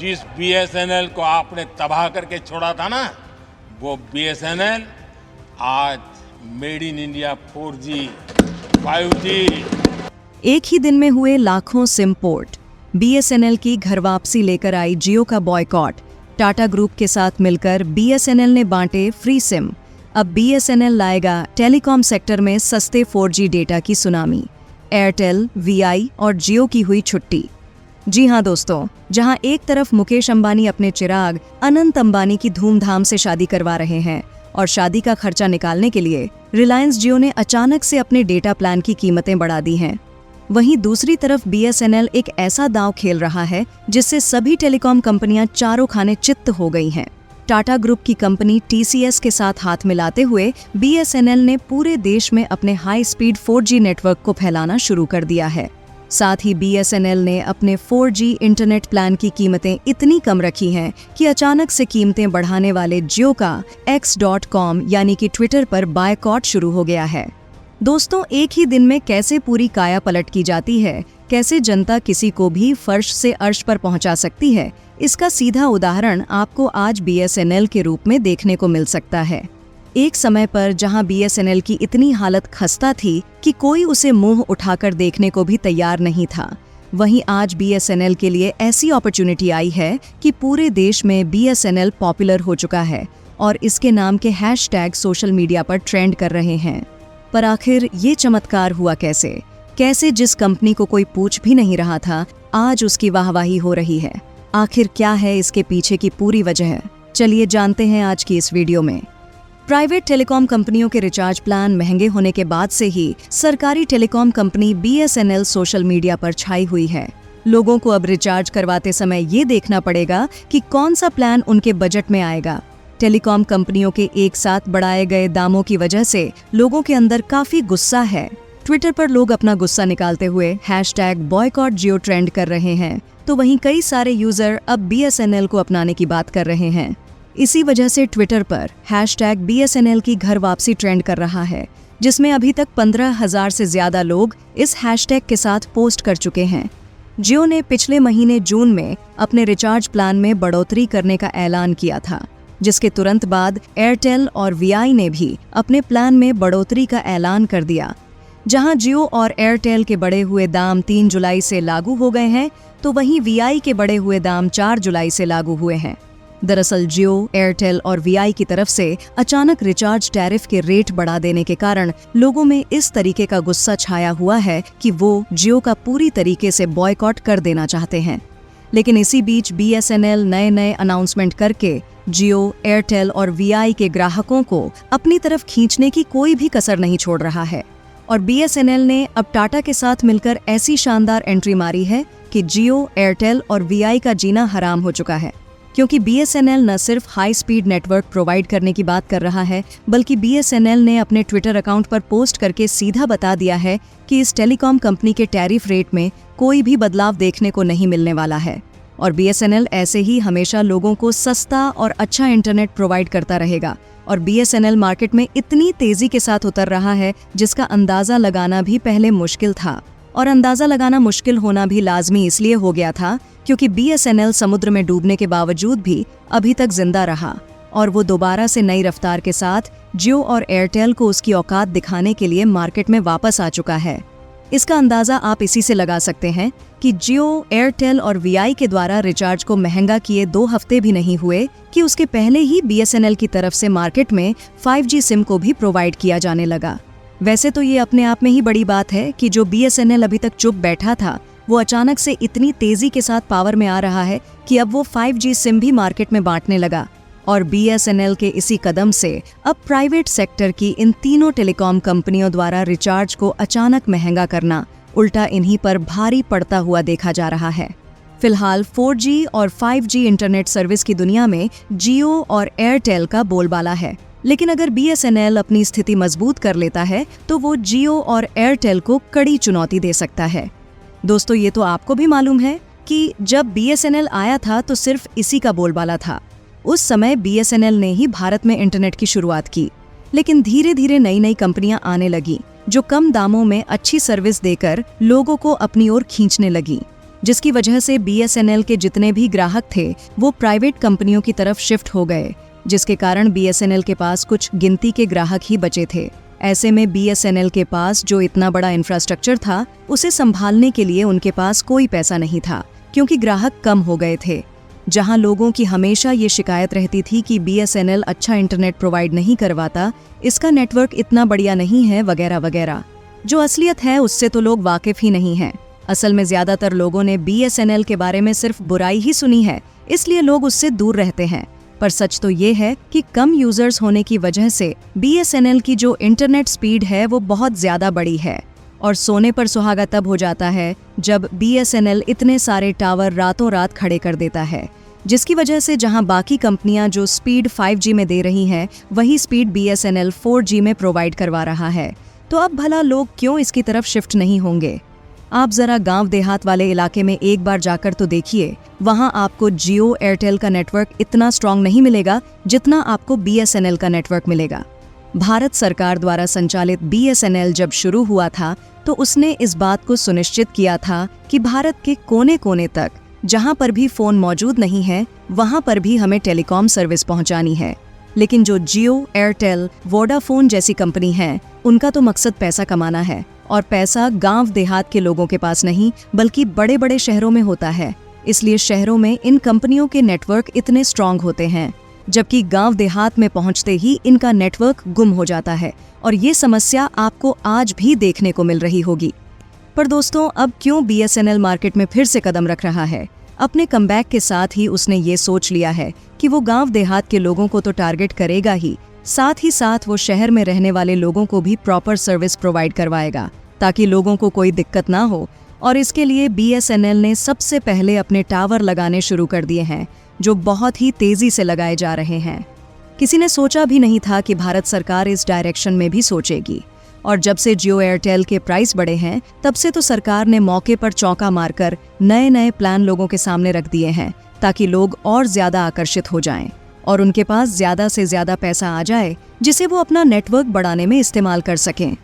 जिस बीएसएनएल को आपने तबाह करके छोड़ा था ना, वो बीएसएनएल आज made in India 4G, 5G। एक ही दिन में हुए लाखों सिम पोर्ट, बीएसएनएल की घर वापसी लेकर आई जियो का बॉयकॉट, टाटा ग्रुप के साथ मिलकर बीएसएनएल ने बांटे फ्री सिम। अब बीएसएनएल लाएगा टेलीकॉम सेक्टर में सस्ते 4G डेटा की सुनामी। एयरटेल, वीआई और जियो की हुई छुट्टी। जी हां दोस्तों, जहां एक तरफ मुकेश अंबानी अपने चिराग अनंत अंबानी की धूमधाम से शादी करवा रहे हैं और शादी का खर्चा निकालने के लिए रिलायंस जियो ने अचानक से अपने डेटा प्लान की कीमतें बढ़ा दी हैं, वहीं दूसरी तरफ बीएसएनएल एक ऐसा दांव खेल रहा है जिससे सभी टेलीकॉम कंपनियां चारों खाने चित्त हो गई हैं। टाटा ग्रुप की कंपनी टीसीएस के साथ हाथ मिलाते हुए बीएसएनएल ने पूरे देश में अपने हाई स्पीड 4G नेटवर्क को फैलाना शुरू कर दिया है। साथ ही बीएसएनएल ने अपने 4G इंटरनेट प्लान की कीमतें इतनी कम रखी हैं कि अचानक से कीमतें बढ़ाने वाले जियो का X.com यानी कि ट्विटर पर बायकॉट शुरू हो गया है। दोस्तों, एक ही दिन में कैसे पूरी काया पलट की जाती है, कैसे जनता किसी को भी फर्श से अर्श पर पहुंचा सकती है, इसका सीधा उदाहरण आपको आज बीएसएनएल के रूप में देखने को मिल सकता है। एक समय पर जहां बीएसएनएल की इतनी हालत खस्ता थी कि कोई उसे मुंह उठाकर देखने को भी तैयार नहीं था, वहीं आज बीएसएनएल के लिए ऐसी अपॉर्चुनिटी आई है कि पूरे देश में बीएसएनएल पॉपुलर हो चुका है और इसके नाम के हैशटैग सोशल मीडिया पर ट्रेंड कर रहे हैं। पर आखिर ये चमत्कार हुआ कैसे? कैसे जिस कंपनी को कोई पूछ भी नहीं रहा था, आज उसकी वाहवाही हो रही है? आखिर क्या है इसके पीछे की पूरी वजह? चलिए जानते हैं आज की इस वीडियो में। प्राइवेट टेलीकॉम कंपनियों के रिचार्ज प्लान महंगे होने के बाद से ही सरकारी telecom company BSNL social media पर छाई हुई है। लोगों को अब रिचार्ज करवाते समय ये देखना पड़ेगा कि कौन सा प्लान उनके बजट में आएगा। टेलीकॉम कंपनियों के एक साथ बढ़ाए गए दामों की वजह से लोगों के अंदर काफी गुस्सा है। ट्विटर पर लोग अपना गुस्सा निकालते हुए #बॉयकॉट ट्रेंड कर रहे हैं, तो वहीं कई सारे यूजर अब बीएसएनएल को अपनाने की बात कर रहे हैं। इसी वजह से ट्विटर पर #BSNL की घर वापसी ट्रेंड कर रहा है, जिसमें अभी तक 15,000 से ज्यादा लोग इस हैशटैग के साथ पोस्ट कर चुके हैं। जियो ने पिछले महीने जून में अपने रिचार्ज प्लान में बढ़ोतरी करने का ऐलान किया था, जिसके तुरंत बाद एयरटेल और वीआई ने भी अपने प्लान में बढ़ोतरी का ऐलान कर दिया। जहां जियो और एयरटेल के बढ़े हुए दाम 3 जुलाई से लागू हो गए हैं, तो वहीं वीआई के बढ़े हुए दाम 4 जुलाई से लागू हुए हैं। दरअसल जियो, एयरटेल और वीआई की तरफ से अचानक रिचार्ज टैरिफ के रेट बढ़ा देने के कारण लोगों में इस तरीके का गुस्सा छाया हुआ है कि वो जियो का पूरी तरीके से बॉयकॉट कर देना चाहते हैं। लेकिन इसी बीच बीएसएनएल नए अनाउंसमेंट करके जियो, एयरटेल और वीआई के ग्राहकों को अपनी तरफ खींचने की कोई भी कसर नहीं छोड़ रहा है और बीएसएनएल ने अब टाटा के साथ मिलकर ऐसी शानदार एंट्री मारी है कि जियो, एयरटेल और वीआई का जीना हराम हो चुका है। क्योंकि बीएसएनएल न सिर्फ हाई स्पीड नेटवर्क प्रोवाइड करने की बात कर रहा है, बल्कि बीएसएनएल ने अपने ट्विटर अकाउंट पर पोस्ट करके सीधा बता दिया है कि इस टेलीकॉम कंपनी के टैरिफ रेट में कोई भी बदलाव देखने को नहीं मिलने वाला है और बीएसएनएल ऐसे ही हमेशा लोगों को सस्ता और अच्छा इंटरनेट प्रोवाइड करता रहेगा। और बीएसएनएल मार्केट में इतनी तेजी के साथ उतर रहा है जिसका अंदाजा लगाना भी पहले मुश्किल था, और अंदाजा लगाना मुश्किल होना भी लाजमी इसलिए हो गया था क्योंकि बीएसएनएल समुद्र में डूबने के बावजूद भी अभी तक जिंदा रहा और वो दोबारा से नई रफ्तार के साथ जियो और एयरटेल को उसकी औकात दिखाने के लिए मार्केट में वापस आ चुका है। इसका अंदाजा आप इसी से लगा सकते हैं कि जियो, एयरटेल और वीआई के द्वारा रिचार्ज को महंगा किए 2 हफ्ते भी नहीं हुए कि उसके पहले ही बीएसएनएल की तरफ से मार्केट में 5G सिम को भी प्रोवाइड किया जाने लगा। वैसे तो ये अपने आप में ही बड़ी बात है कि जो बीएसएनएल अभी तक चुप बैठा था, वो अचानक से इतनी तेजी के साथ पावर में आ रहा है कि अब वो 5G सिम भी मार्केट में बांटने लगा। और बीएसएनएल के इसी कदम से अब प्राइवेट सेक्टर की इन तीनों टेलीकॉम कंपनियों द्वारा रिचार्ज को अचानक महंगा करना उल्टा इन्हीं पर भारी पड़ता हुआ देखा जा रहा है। फिलहाल 4G और 5G इंटरनेट सर्विस की दुनिया में जियो और एयरटेल का बोलबाला है, लेकिन अगर बीएसएनएल अपनी स्थिति मजबूत कर लेता है तो वो जियो और एयरटेल को कड़ी चुनौती दे सकता है। दोस्तों, ये तो आपको भी मालूम है कि जब बीएसएनएल आया था तो सिर्फ इसी का बोलबाला था। उस समय बीएसएनएल ने ही भारत में इंटरनेट की शुरुआत की, लेकिन धीरे धीरे नई कंपनियां आने लगी जो कम दामों में अच्छी सर्विस देकर लोगों को अपनी ओर खींचने लगी। जिसकी वजह से BSNL के जितने भी ग्राहक थे वो प्राइवेट कंपनियों की तरफ शिफ्ट हो गए, जिसके कारण BSNL के पास कुछ गिनती के ग्राहक ही बचे थे। ऐसे में BSNL के पास जो इतना बड़ा इंफ्रास्ट्रक्चर था उसे संभालने के लिए उनके पास कोई पैसा नहीं था, क्योंकि ग्राहक कम हो गए थे। जहां लोगों की हमेशा ये शिकायत रहती थी कि BSNL अच्छा इंटरनेट प्रोवाइड नहीं करवाता, इसका नेटवर्क इतना बढ़िया नहीं है वगैरह वगैरह। जो असलियत है उससे तो लोग वाकिफ ही नहीं हैं। असल में ज्यादातर लोगों ने BSNL के बारे में सिर्फ बुराई ही सुनी है, इसलिए लोग उससे दूर रहते हैं। पर सच तो ये है कि कम यूजर्स होने की वजह से BSNL की जो इंटरनेट स्पीड है वो बहुत ज्यादा बड़ी है। और सोने पर सुहागा तब हो जाता है जब BSNL इतने सारे टावर रातों रात खड़े कर देता है, जिसकी वजह से जहां बाकी कंपनियां जो स्पीड 5G में दे रही हैं, वही स्पीड BSNL 4G में प्रोवाइड करवा रहा है। तो अब भला लोग क्यों इसकी तरफ शिफ्ट नहीं होंगे? आप जरा गांव देहात वाले इलाके में एक बार जाकर तो देखिए, वहां आपको जियो एयरटेल का नेटवर्क इतना स्ट्रांग नहीं मिलेगा जितना आपको BSNL का नेटवर्क मिलेगा। भारत सरकार द्वारा संचालित BSNL जब शुरू हुआ था तो उसने इस बात को सुनिश्चित किया था कि भारत के कोने कोने तक जहां पर भी फोन मौजूद नहीं है वहां पर भी हमें टेलीकॉम सर्विस पहुंचानी है। लेकिन जो जियो, एयरटेल, वोडाफोन जैसी कंपनी हैं, उनका तो मकसद पैसा कमाना है, और पैसा गांव देहात के लोगों के पास नहीं बल्कि बड़े बड़े शहरों में होता है। इसलिए शहरों में इन कंपनियों के नेटवर्क इतने स्ट्रांग होते हैं, जबकि गांव देहात में पहुंचते ही इनका नेटवर्क गुम हो जाता है। और ये समस्या आपको आज भी देखने को मिल रही होगी। पर दोस्तों, अब क्यों BSNL मार्केट में फिर से कदम रख रहा है? अपने कमबैक के साथ ही उसने ये सोच लिया है कि वो गांव देहात के लोगों को तो टारगेट करेगा ही साथ वो शहर में रहने वाले लोगों को भी प्रॉपर सर्विस प्रोवाइड करवाएगा, ताकि लोगों को कोई दिक्कत ना हो। और इसके लिए BSNL ने सबसे पहले अपने टावर लगाने शुरू कर दिए हैं, जो बहुत ही तेजी से लगाए जा रहे हैं। किसी ने सोचा भी नहीं था कि भारत सरकार इस डायरेक्शन में भी सोचेगी। और जब से जियो एयरटेल के प्राइस बढ़े हैं, तब से तो सरकार ने मौके पर चौका मारकर नए नए प्लान लोगों के सामने रख दिए हैं, ताकि लोग और ज्यादा आकर्षित हो जाएं और उनके पास ज्यादा से ज्यादा पैसा आ जाए, जिसे वो अपना नेटवर्क बढ़ाने में इस्तेमाल कर सकें।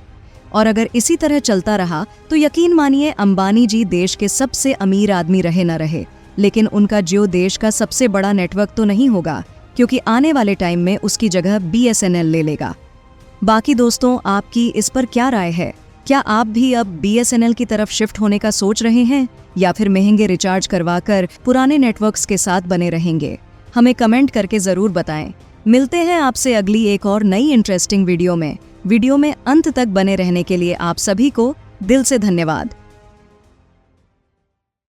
और अगर इसी तरह चलता रहा तो यकीन मानिए, अंबानी जी देश के सबसे अमीर आदमी रहे न रहे, लेकिन उनका जियो देश का सबसे बड़ा नेटवर्क तो नहीं होगा, क्योंकि आने वाले टाइम में उसकी जगह BSNL ले लेगा। बाकी दोस्तों, आपकी इस पर क्या राय है? क्या आप भी अब BSNL की तरफ शिफ्ट होने का सोच रहे हैं, या फिर महंगे रिचार्ज करवाकर पुराने नेटवर्क्स के साथ बने रहेंगे? हमें कमेंट करके जरूर बताएं। मिलते हैं आपसे अगली एक और नई इंटरेस्टिंग वीडियो में। वीडियो में अंत तक बने रहने के लिए आप सभी को दिल से धन्यवाद।